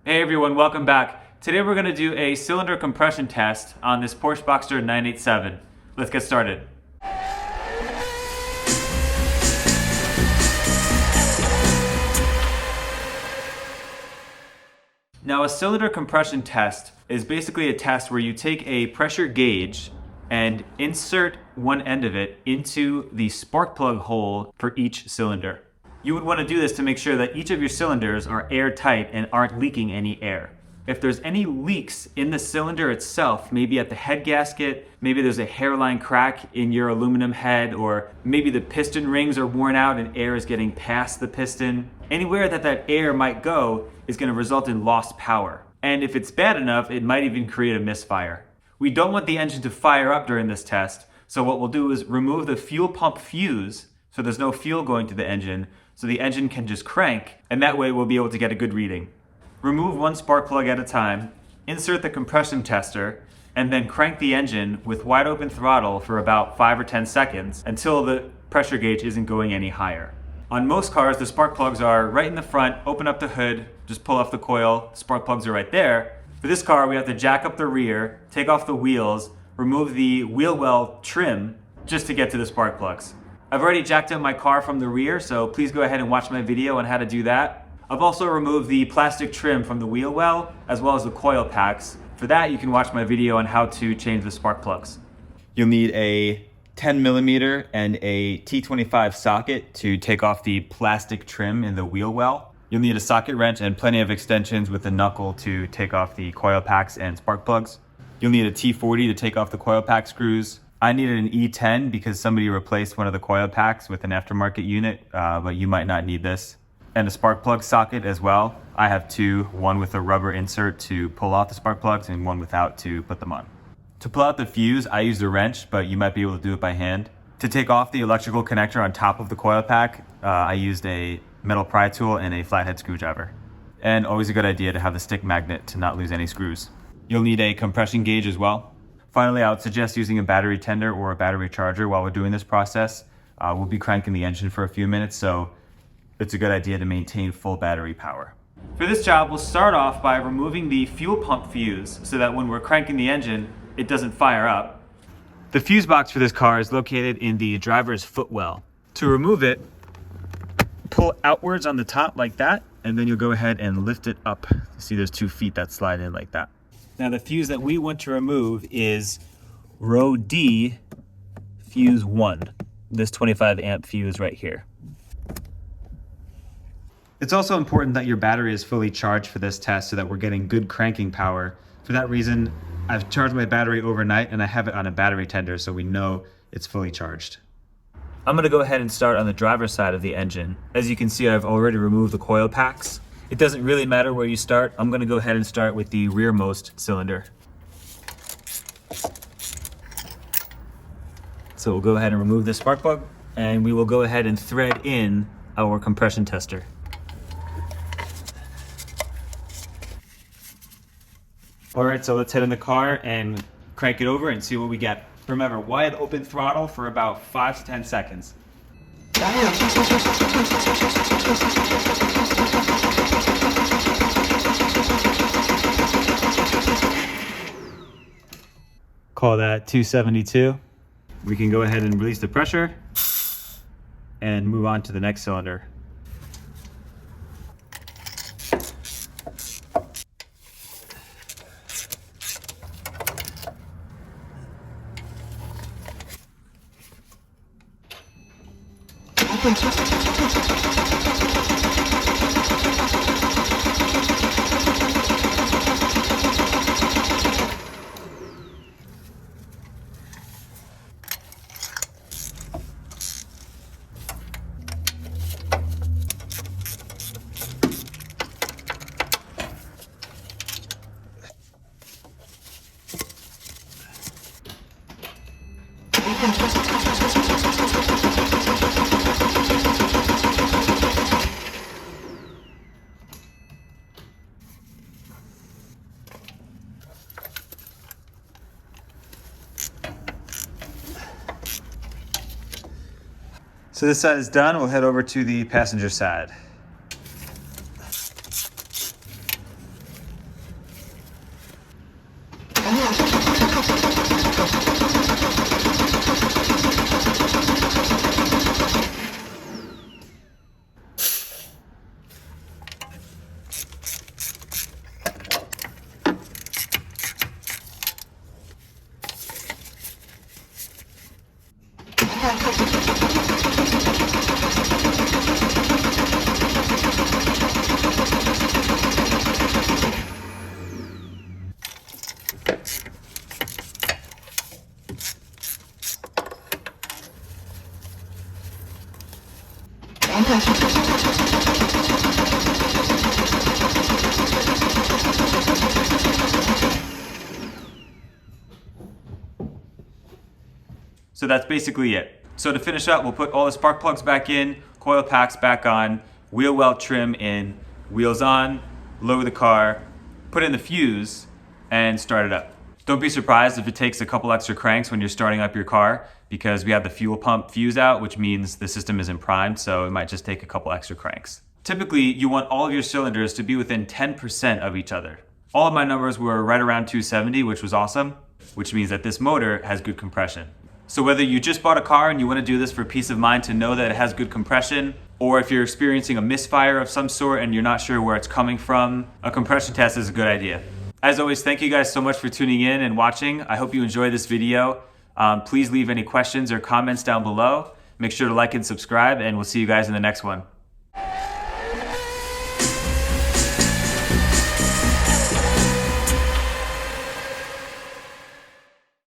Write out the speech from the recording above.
Hey everyone, welcome back. Today we're going to do a cylinder compression test on this Porsche Boxster 987. Let's get started. Now a cylinder compression test is basically a test where you take a pressure gauge and insert one end of it into the spark plug hole for each cylinder. You would want to do this to make sure that each of your cylinders are airtight and aren't leaking any air. If there's any leaks in the cylinder itself, maybe at the head gasket, maybe there's a hairline crack in your aluminum head, or maybe the piston rings are worn out and air is getting past the piston, anywhere that air might go is going to result in lost power. And if it's bad enough, it might even create a misfire. We don't want the engine to fire up during this test, so what we'll do is remove the fuel pump fuse so there's no fuel going to the engine, so the engine can just crank, and that way we'll be able to get a good reading. Remove one spark plug at a time, insert the compression tester, and then crank the engine with wide open throttle for about 5 or 10 seconds until the pressure gauge isn't going any higher. On most cars, the spark plugs are right in the front. Open up the hood, just pull off the coil, spark plugs are right there. For this car, we have to jack up the rear, take off the wheels, remove the wheel well trim just to get to the spark plugs. I've already jacked up my car from the rear, so please go ahead and watch my video on how to do that. I've also removed the plastic trim from the wheel well, as well as the coil packs. For that, you can watch my video on how to change the spark plugs. You'll need a 10mm and a T25 socket to take off the plastic trim in the wheel well. You'll need a socket wrench and plenty of extensions with a knuckle to take off the coil packs and spark plugs. You'll need a T40 to take off the coil pack screws. I needed an E10 because somebody replaced one of the coil packs with an aftermarket unit, but you might not need this. And a spark plug socket as well. I have two, one with a rubber insert to pull off the spark plugs and one without to put them on. To pull out the fuse, I used a wrench, but you might be able to do it by hand. To take off the electrical connector on top of the coil pack, I used a metal pry tool and a flathead screwdriver. And always a good idea to have the stick magnet to not lose any screws. You'll need a compression gauge as well. Finally, I would suggest using a battery tender or a battery charger while we're doing this process. We'll be cranking the engine for a few minutes, so it's a good idea to maintain full battery power. For this job, we'll start off by removing the fuel pump fuse so that when we're cranking the engine, it doesn't fire up. The fuse box for this car is located in the driver's footwell. To remove it, pull outwards on the top like that, and then you'll go ahead and lift it up. See, there's 2 feet that slide in like that. Now the fuse that we want to remove is row D, fuse 1. This 25 amp fuse right here. It's also important that your battery is fully charged for this test so that we're getting good cranking power. For that reason, I've charged my battery overnight and I have it on a battery tender so we know it's fully charged. I'm gonna go ahead and start on the driver's side of the engine. As you can see, I've already removed the coil packs. It doesn't really matter where you start. I'm gonna go ahead and start with the rearmost cylinder. So we'll go ahead and remove this spark plug and we will go ahead and thread in our compression tester. All right, so let's head in the car and crank it over and see what we get. Remember, wide open throttle for about 5 to 10 seconds. Call that 272. We can go ahead and release the pressure and move on to the next cylinder. So this side is done. We'll head over to the passenger side. So that's basically it. So to finish up, we'll put all the spark plugs back in, coil packs back on, wheel well trim in, wheels on, lower the car, put in the fuse, and start it up. Don't be surprised if it takes a couple extra cranks when you're starting up your car, because we have the fuel pump fuse out, which means the system isn't primed, so it might just take a couple extra cranks. Typically, you want all of your cylinders to be within 10% of each other. All of my numbers were right around 270, which was awesome, which means that this motor has good compression. So whether you just bought a car and you want to do this for peace of mind to know that it has good compression, or if you're experiencing a misfire of some sort and you're not sure where it's coming from, a compression test is a good idea. As always, thank you guys so much for tuning in and watching. I hope you enjoyed this video. Please leave any questions or comments down below. Make sure to like and subscribe, and we'll see you guys in the next one.